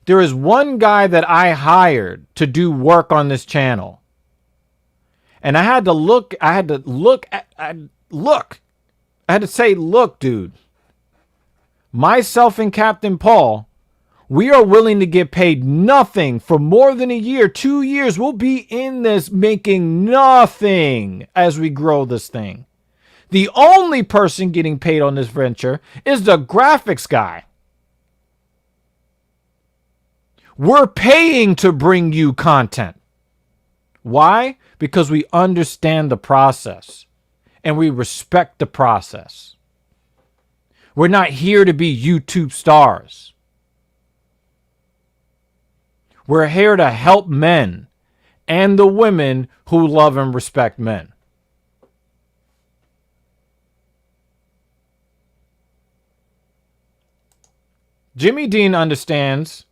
There is one guy that I hired to do work on this channel. And I had to say, look, dude, myself and Captain Paul, we are willing to get paid nothing for more than a year, 2 years. We'll be in this making nothing as we grow this thing. The only person getting paid on this venture is the graphics guy. We're paying to bring you content. Why? Because we understand the process and we respect the process. We're not here to be YouTube stars. We're here to help men and the women who love and respect men. Jimmy Dean understands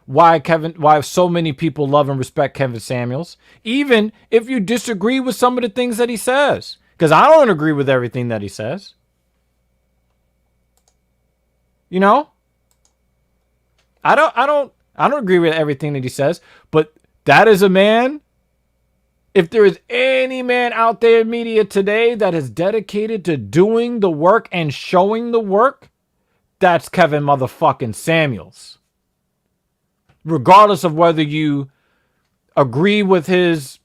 why so many people love and respect Kevin Samuels, even if you disagree with some of the things that he says. Because I don't agree with everything that he says. You know? I don't agree with everything that he says, but that is a man. If there is any man out there in media today that is dedicated to doing the work and showing the work, that's Kevin motherfucking Samuels. Regardless of whether you agree with his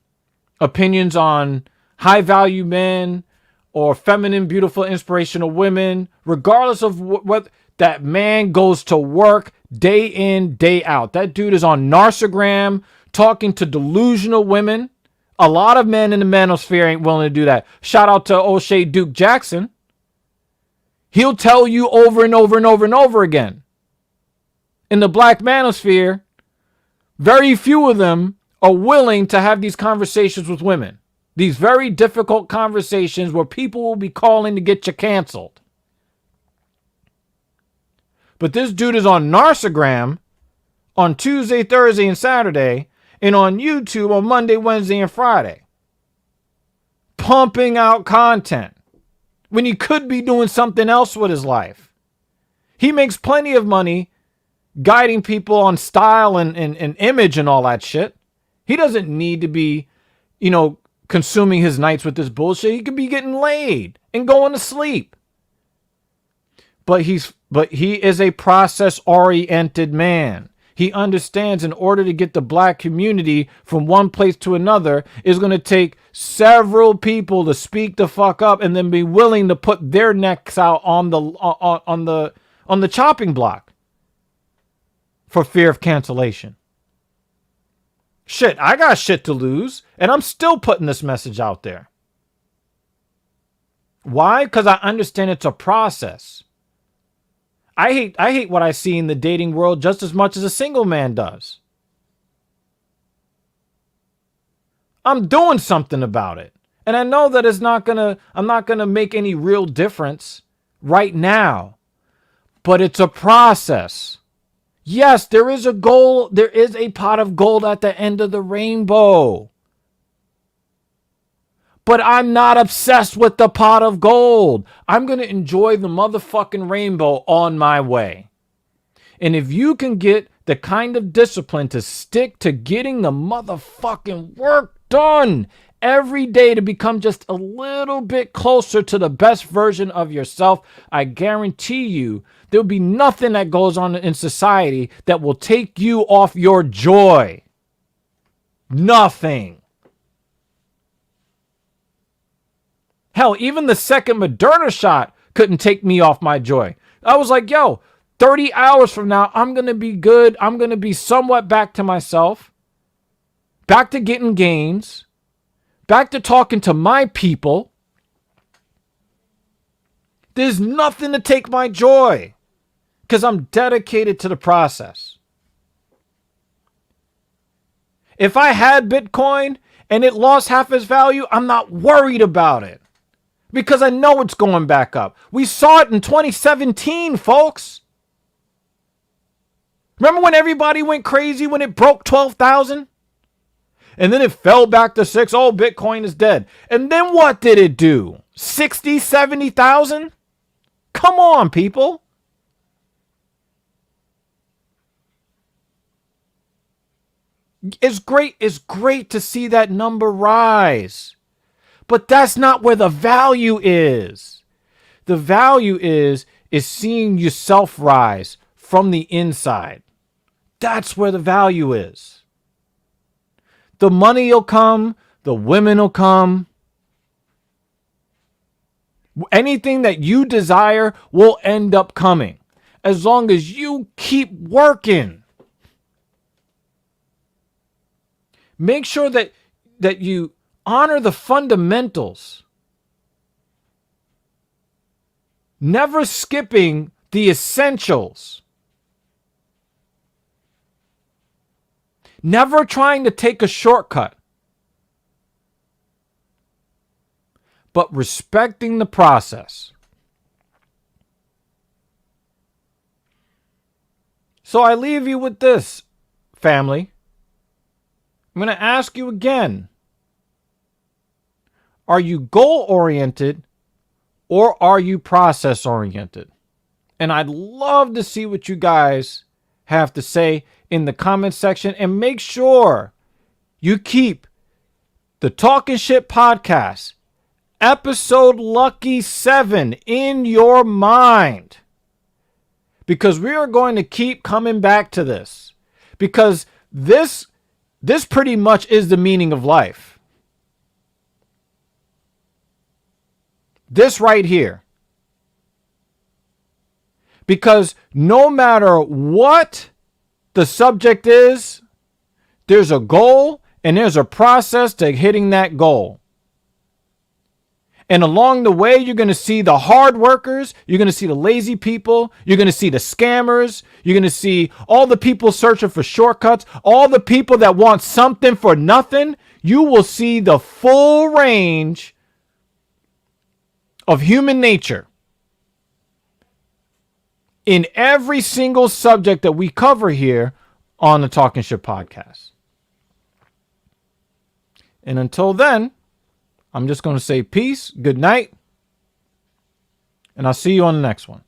opinions on high value men or feminine, beautiful, inspirational women, regardless of what that man goes to work day in, day out. That dude is on Narcigram talking to delusional women. A lot of men in the manosphere ain't willing to do that. Shout out to O'Shea Duke Jackson. He'll tell you over and over and over and over again. In the black manosphere, very few of them are willing to have these conversations with women. These very difficult conversations where people will be calling to get you canceled. But this dude is on Narcigram on Tuesday, Thursday, and Saturday, and on YouTube on Monday, Wednesday, and Friday, pumping out content when he could be doing something else with his life. He makes plenty of money guiding people on style and image and all that shit. He doesn't need to be, consuming his nights with this bullshit. He could be getting laid and going to sleep. But he is a process-oriented man. He understands in order to get the black community from one place to another is going to take several people to speak the fuck up and then be willing to put their necks out on the chopping block for fear of cancellation. Shit, I got shit to lose, and I'm still putting this message out there. Why? Because I understand it's a process. I hate what I see in the dating world just as much as a single man does. I'm doing something about it. And I know that I'm not gonna make any real difference right now. But it's a process. Yes, there is a goal. There is a pot of gold at the end of the rainbow. But I'm not obsessed with the pot of gold. I'm going to enjoy the motherfucking rainbow on my way. And if you can get the kind of discipline to stick to getting the motherfucking work done every day to become just a little bit closer to the best version of yourself, I guarantee you there'll be nothing that goes on in society that will take you off your joy. Nothing. Hell, even the second Moderna shot couldn't take me off my joy. I was like, yo, 30 hours from now, I'm going to be good. I'm going to be somewhat back to myself. Back to getting gains. Back to talking to my people. There's nothing to take my joy because I'm dedicated to the process. If I had Bitcoin and it lost half its value, I'm not worried about it because I know it's going back up. We saw it in 2017, folks. Remember when everybody went crazy when it broke 12,000? And then it fell back to 6. Oh, Bitcoin is dead. And then what did it do? 60, 70,000? Come on, people. It's great to see that number rise. But that's not where the value is. The value is seeing yourself rise from the inside. That's where the value is. The money will come. The women will come. Anything that you desire will end up coming as long as you keep working. Make sure that you honor the fundamentals. Never skipping the essentials. Never trying to take a shortcut. But respecting the process. So I leave you with this, family. I'm going to ask you again. Are you goal-oriented or are you process-oriented? And I'd love to see what you guys have to say in the comment section. And make sure you keep the Talking Shit Podcast, episode Lucky 7, in your mind. Because we are going to keep coming back to this. Because this pretty much is the meaning of life. This right here. Because no matter what the subject is, there's a goal and there's a process to hitting that goal. And along the way, you're going to see the hard workers. You're going to see the lazy people. You're going to see the scammers. You're going to see all the people searching for shortcuts. All the people that want something for nothing. You will see the full range of human nature in every single subject that we cover here on the Talking Shit Podcast. And until then, I'm just going to say peace, good night, and I'll see you on the next one.